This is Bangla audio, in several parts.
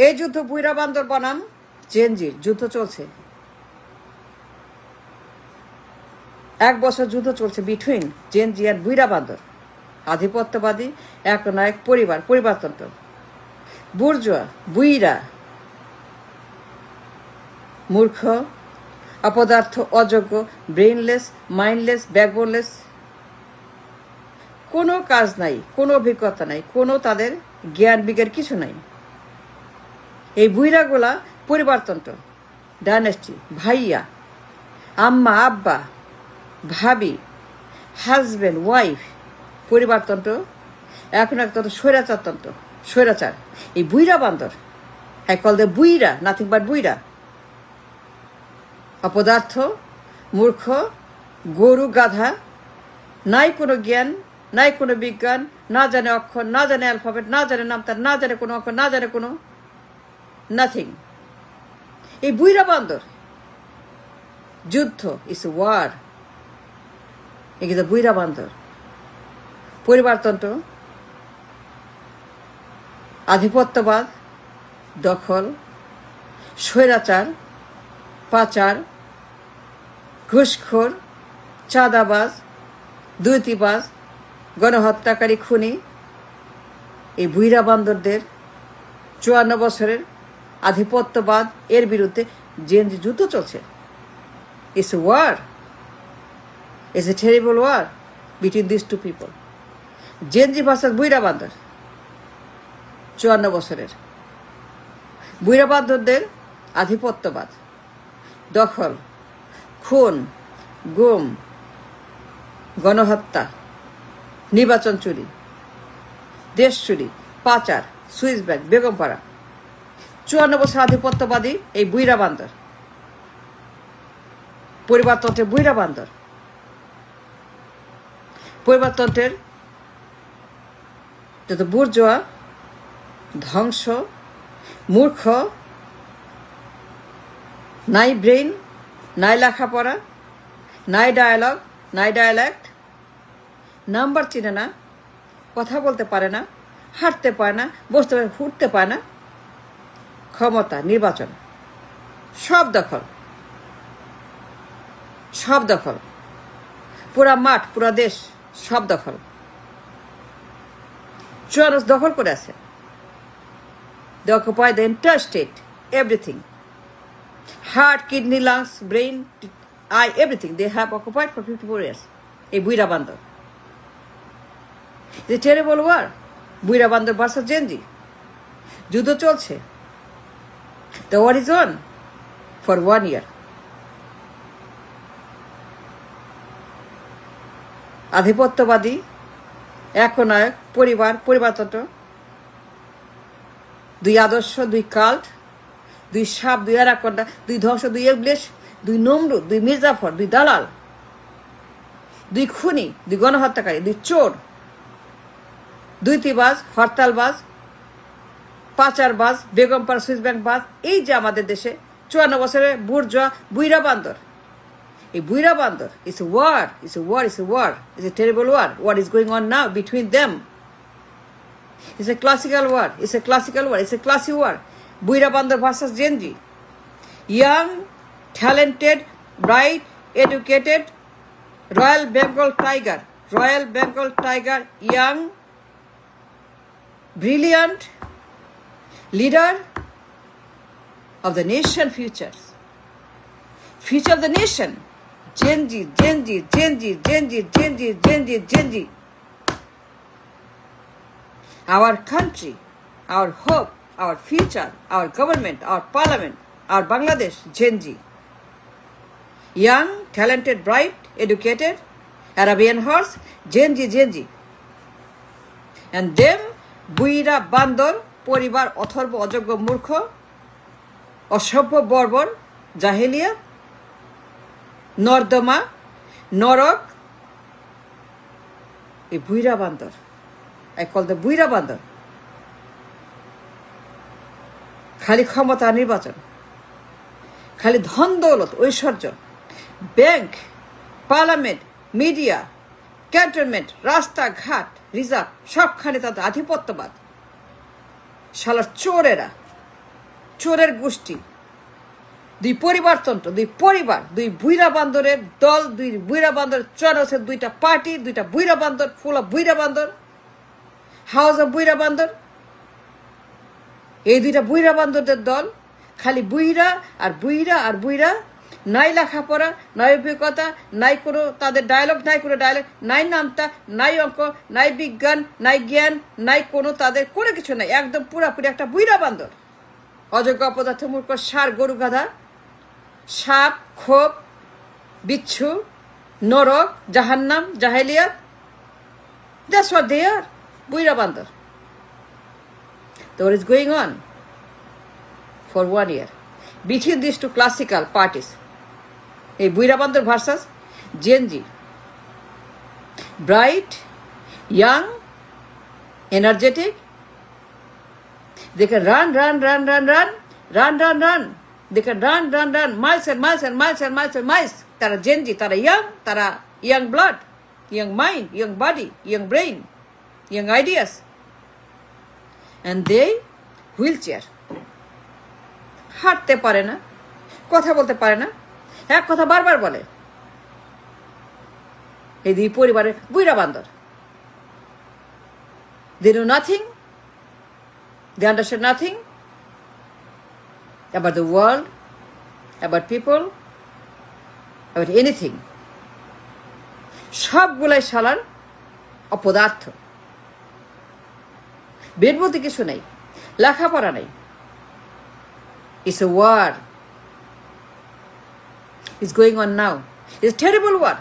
এই যুদ্ধ বুইরা বান্দর বনাম জেনজির যুদ্ধ চলছে। 1 বছর যুদ্ধ চলছে বিটুইন জেনজি আর বুইরা বান্দর। আধিপত্যবাদী একনায়ক পরিবারতন্ত্র, বুর্জোয়া, বুইরা, মূর্খ, অপদার্থ, অযোগ্য, ব্রেইনলেস, মাইন্ডলেস, ব্যাকবোনলেস, কোনো কাজ নাই, কোনো অভিজ্ঞতা নাই, কোনো তাদের জ্ঞান বিজ্ঞান কিছু নাই। এই বুইরাগুলা পরিবারতন্ত্র, ডাইনেস্টি, ভাইয়া, আম্মা, আব্বা, ভাবি, হাজব্যান্ড, ওয়াইফ, পরিবারতন্ত্র, এখন একতন্ত্র স্বৈরাচার। এই বুইরা বান্দর, আই কল দ্য বুইরা, নাথিং বাট বুইরা। অপদার্থ, মূর্খ, গরু, গাধা, নাই কোনো জ্ঞান, নাই কোনো বিজ্ঞান, না জানে অক্ষর, না জানে অ্যালফাবেট, না জানে নামতার, না জানে কোনো অক্ষর, না জানে কোনো নাথিং। এই বুইরা বান্দর যুদ্ধ ইস ওয়ার। এগুলো বুইরা বান্দর। পরিবারতন্ত্র, আধিপত্যবাদ, দখল, স্বৈরাচার, পাচার, ঘুষখোর, চাঁদাবাজ, দুর্নীতিবাজ, গণহত্যাকারী, খুনি। এই বুইরা বান্দরদের 54 বছরের আধিপত্যবাদ এর বিরুদ্ধে জেনজি যুদ্ধ চলছে। It's a war, it's a terrible war between this two people. Gen Z versus বুইরা বান্দর। 54 বছরের বুইরা বান্দরদের আধিপত্যবাদ, দখল, খুন, গুম, গণহত্যা, নির্বাচন চুরি, দেশ চুরি, পাচার, সুইস ব্যাংক, বেগমপাড়া। 54 বছর আধিপত্যবাদী এই বুইরা বান্দর। পরিবারতন্ত্রের বুইরা বান্দর। পরিবারতন্ত্রের যত বুর্জোয়া, ধ্বংস, মূর্খ, নাই ব্রেইন, নাই লেখাপড়া, নাই ডায়ালগ, নাই ডায়ালেক্ট, নাম্বার চিনে না, কথা বলতে পারে না, হাঁটতে পারে না, বসতে পারে, ফুটতে পারে না, ক্ষমতা, নির্বাচন, সব দখল, সব দখল, পুরা মাঠ, পুরা দেশ, সব দখল। চুয়ারস দখল করে আছে। They occupy the entire state, everything. Heart, kidney, lungs, brain, eye, everything. They have occupied for 54 years. এই বুইরা বান্দর। It's a terrible war. বুইরা বান্দর ভার্সাস জেনজি। যুদ্ধ চলছে। The war is on for 1 year. আধিপত্যবাদী, একনায়ক, পরিবারতন্ত্র, 2 আদর্শ, 2 কাল্ট, 2 সাপ, 2 অ্যানাকোন্ডা, 2 ধ্বংস, 2 ইবলিশ, 2 নমরুদ, 2 মির্জাফর, 2 দালাল, 2 খুনি, 2 গণহত্যাকারী, 2 চোর, দুর্নীতিবাজ, হরতালবাজ, পাচারবাজ, বেগমপাড়া, সুইস ব্যাংক বাজ। এই যে আমাদের দেশে 54 বছরের বুর্জোয়া বুইরা বান্দর। এই বুইরা বান্দর, it's a war, it's a war, it's a war, it's a terrible war. What is going on now between them? It's a classical war, it's a classical war, it's a classy war. বুইরা বান্দর versus Gen Z. Young, talented, bright, educated, Royal Bengal tiger, young, brilliant leader of the nation, future of the nation. Genji. Our country, our hope, our future, our government, our parliament, our Bangladesh, Genji. Young, talented, bright, educated, Arabian horse, Genji. And them, বুইরা বান্দর, পরিবার, অথর্ব, অযোগ্য, মূর্খ, অসভ্য, বর্বর, জাহেলিয়া, নর্দমা, নরক। এই বুইরা বান্দর, I call the বুইরা বান্দর। খালি ক্ষমতা, নির্বাচন, খালি ধন দৌলত, ঐশ্বর্য, ব্যাংক, পার্লামেন্ট, মিডিয়া, ক্যান্টনমেন্ট, রাস্তাঘাট, রিজার্ভ, সবখানে তাদের আধিপত্যবাদ। শালার চোরেরা, চোরের গোষ্ঠী, দুই পরিবারতন্ত্র, দুই পরিবার, দুই বুইরা বান্দরের দল, দুই বুইরা বান্দর চরসের দুইটা পার্টি, দুইটা বুইরা বান্দর, ফুল অফ বুইরা বান্দর, হাউস অফ বুইরা বান্দর। এই দুইটা বুইরা বান্দরদের দল, খালি বুইরা আর বুইরা আর বুইরা, নাই লেখাপড়া, নাই অভিজ্ঞতা, নাই কোনো তাদের ডায়লগ, নাই কোনো ডায়লগ, নাই নামতা, নাই অঙ্ক, নাই বিজ্ঞান, নাই জ্ঞান, নাই কোনো তাদের কোনো কিছু নাই, একদম পুরাপুরি একটা বুইরা বান্দর। অযোগ্য অপদার্থ মূর্খ সার গরু গাধা, সাপ খোপ বিচ্ছু নরক জাহান্নাম জাহেলিয়াত, দ্যাটস হোয়াট দে আর, বুইরা বান্দর। So what is going on for 1 year between these two classical parties, a Buira Bandar versus Gen Z, bright, young, energetic, they can run, they can run, miles and miles and miles and miles and miles. Tara Gen Z, tara young blood, young mind, young body, young brain, young ideas. And they wheelchair, হাঁটতে পারে না, কথা বলতে পারে না, এক কথা বারবার বলে। এই দুই পরিবারের বুইরা বান্দর, they know nothing, they understand nothing about the world, about people, about anything. সবগুলাই শালার অপদার্থ, বের বলতে কিছু নাই, লেখাপড়া নাই। It's a war. It's going on now. It's a terrible war.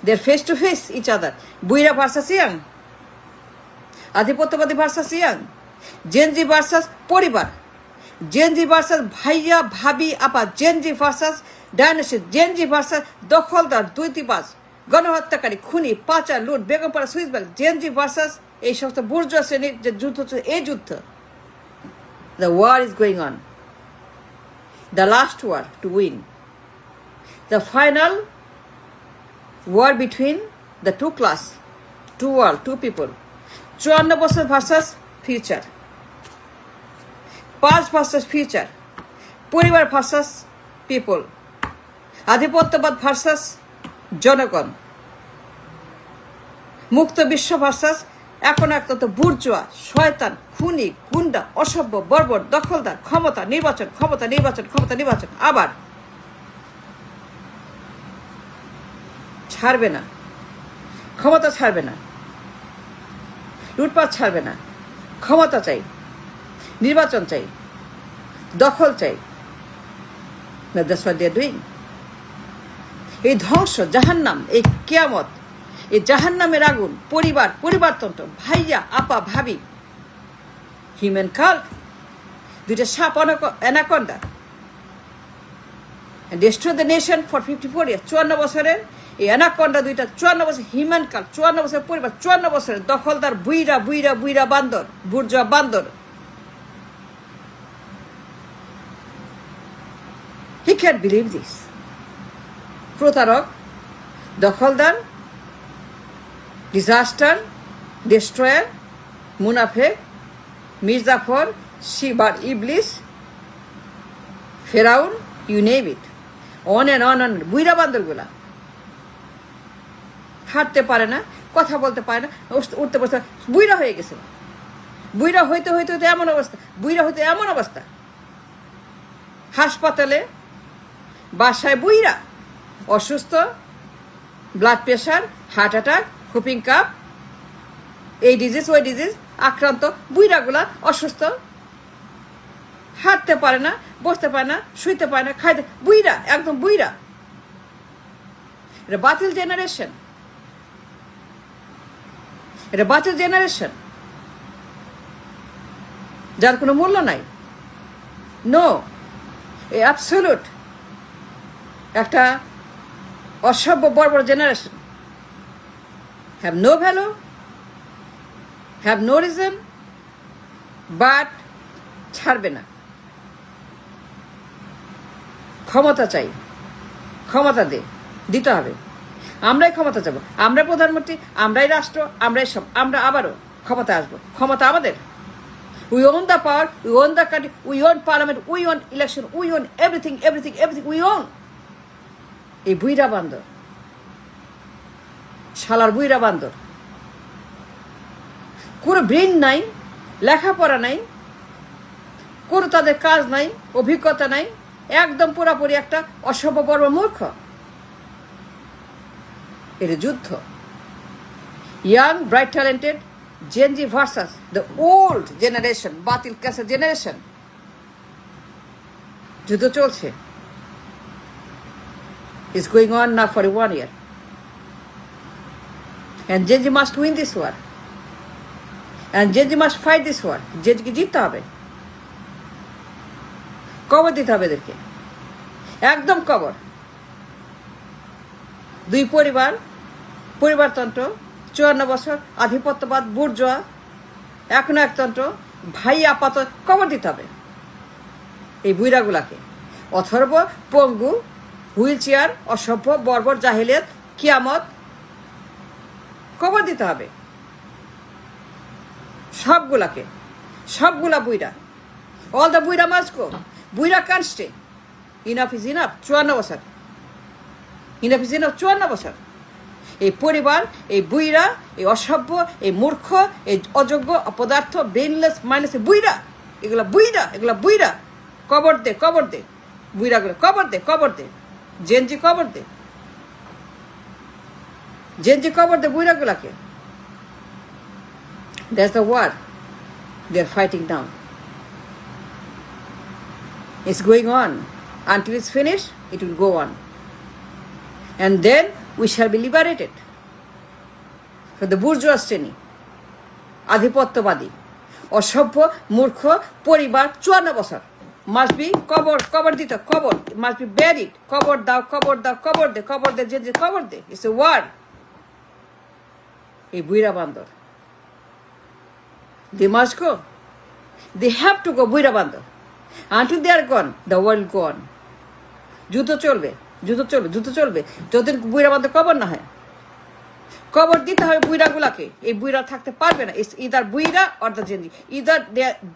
They're face to face each other. Buira versus young, আধিপত্যবাদী ভার্সাস ইয়াং, জেনজি ভার্সাস পরিবার, জেনজি ভার্সাস ভাইয়া ভাবি আপা, Gen Z versus dinosaurs, Gen Z versus দখলদার দুর্নীতিবাজ গণহত্যাকারী খুনি পাচার লুট বেগমপাড়া সুইস ব্যাংক, জেনজি ভার্সাস এই সমস্ত বুর্জোয়া শ্রেণীর যে যুদ্ধ হচ্ছে, এই যুদ্ধ, the war is going on, the last war to win, the final war between the two class, two world, two people, 54 বছর versus future, past versus future, পরিবার ভার্সাস পিপল, আধিপত্যবাদ ভার্সাস জনগণ, মুক্ত বিশ্ব ভার্সাস এখন একতন্ত্র বুর্জোয়া শয়তান খুনি গুন্ডা অসভ্য বর্বর দখলদার, ক্ষমতা নির্বাচন ক্ষমতা নির্বাচন ক্ষমতা নির্বাচন, আবার ছাড়বে না, ক্ষমতা ছাড়বে না, লুটপাট ছাড়বে না, ক্ষমতা চাই, নির্বাচন চাই, দখল চাই। That's what they are doing. এই ধ্বংস জাহান্নাম, এই কিয়ামত, এই জাহান্নামের আগুন, পরিবার পরিবারতন্ত্র, ভাইয়া আপা ভাবি, হিউম্যান কাল্ট, দুইটা সাপ anaconda, destroy the nation for 54 years, 54 বছরের এই অ্যানাকন্ডা দুইটা, 54 বছর হিউম্যান কাল্ট, 54 বছরের পরিবার, 54 বছরের দখলদার বুইরা বুইরা বুইরা বান্দর, বুর্জোয়া বান্দর। He can't believe this. প্রতারক, দখলদার, ডিজাস্টার, ডেস্ট্রয়ার, মুনাফেক, মির্জাফর, শিবার ইবলিস, ফেরাউন, you name it, on and on, বুইরা বান্দরগুলা। হাঁটতে পারে না, কথা বলতে পারে না, উঠতে বসতে, বুইরা হয়ে গেছে। বুইরা হইতে হইতে হইতে এমন অবস্থা, বুইরা হইতে এমন অবস্থা, হাসপাতালে বাসায় বুইরা, অসুস্থ, blood pressure, heart attack, whooping cup, এই ডিজিজ ওই ডিজিজ আক্রান্ত বুইরাগুলা অসুস্থ, হাঁটতে পারে না, বসতে পারে না, শুইতে পারে না, খাইতে, বুইরা, একদম বুইরা। এটা বাতিল জেনারেশন, এটা বাতিল জেনারেশন, যার কোনো মূল্য নাই। নো, অ্যাবসলিউট একটা অসভ্য বর্বর generation, have no value, have no reason, but ছাড়বে না। ক্ষমতা চাই, ক্ষমতা দিতে হবে। আমরাই ক্ষমতা চাবো, আমরাই প্রধানমন্ত্রী, আমরাই রাষ্ট্র, আমরাই সব, আমরা আবারও ক্ষমতা আসবো। ক্ষমতা আমাদের, We own the power, we own the country, we own parliament, we own election, we own everything, we own. এই বুইরা বান্দর, শালার বুইরা বান্দর, কোনো ব্রেন নাই, লেখাপড়া নাই, কোনো তাদের কাজ নাই, অভিজ্ঞতা নাই, একদম পুরাপুরি একটা অসভ্য বর্ব মূর্খ। এটা যুদ্ধ। Young bright talented Gen Z versus the old generation, বাতিল ক্যাসা জেনারেশন। যুদ্ধ চলছে। It's going on now for 1 year. And Gen Z must win this war. And Gen Z must fight this war. Gen Z কে জিততে হবে। কবর দিতে হবে এদেরকে, একদম কবর। দুই পরিবারতন্ত্র, 54 বছর আধিপত্যবাদ, বুর্জোয়া, এখনো একতন্ত্র, ভাই আপাত, কবর দিতে হবে এই বুইরাগুলাকে। অথর্ব, পঙ্গু, হুইল চেয়ার, অসভ্য, বর্বর, জাহিলিয়াত, কিয়ামত, কবর দিতে হবে সবগুলাকে, সবগুলা বুইরা। অল দ্য বুইরা মাস্ট গো, বুইরা can't stay. Enough is enough. 54 বছর, ইনাফ ইজ ইনাফ। 54 বছর এই পরিবার, এই বুইরা, এই অসভ্য, এই মূর্খ, এই অযোগ্য, অপদার্থ, ব্রেনলেস, মাইন্ডলেস বুইরা, এগুলা বুইরা, এগুলা বুইরা। কবর দে, কবর দে বুইরাগুলো, কবর দে, কবর দে। Gen Z কবর দে, Gen Z কবর দে বুইরাগুলাকে। That's the war they are fighting now. It's going on. Until it's finished, it will go on. And then we shall be liberated from the bourgeois শ্রেণী, আধিপত্যবাদী, অসভ্য, মূর্খ পরিবার। 54 বছর মাস্ট বি কবর, কবর দিতে, কবর মাস্ট বি ব্যারিড। কবর দাও, কবর দাও, কবর দে, কবর দে, যে কবর দে। It's a war. এই বুইরা বান্দর, they must go, they have to go, বুইরা বান্দর। Until they are gone, the world go on. যুদ্ধ চলবে, যুদ্ধ চলবে, যুদ্ধ চলবে যতদিন বুইরা বান্দর কবর না হয়। কবর দিতে হবে বুইরাগুলাকে। এই বুইরা থাকতে পারবে না। ইটস ইদার বুইরা or the Gen Z, either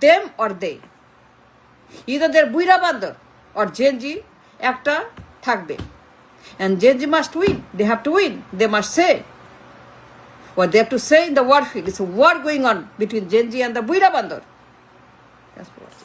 them or they, either দের বুইরা বান্দর অর Gen Z একটা থাকবে। And Gen Z must win, they have to win, they must say what they have to say in the war field. It's a war going on between Gen Z and the বুইরা বান্দর। That's what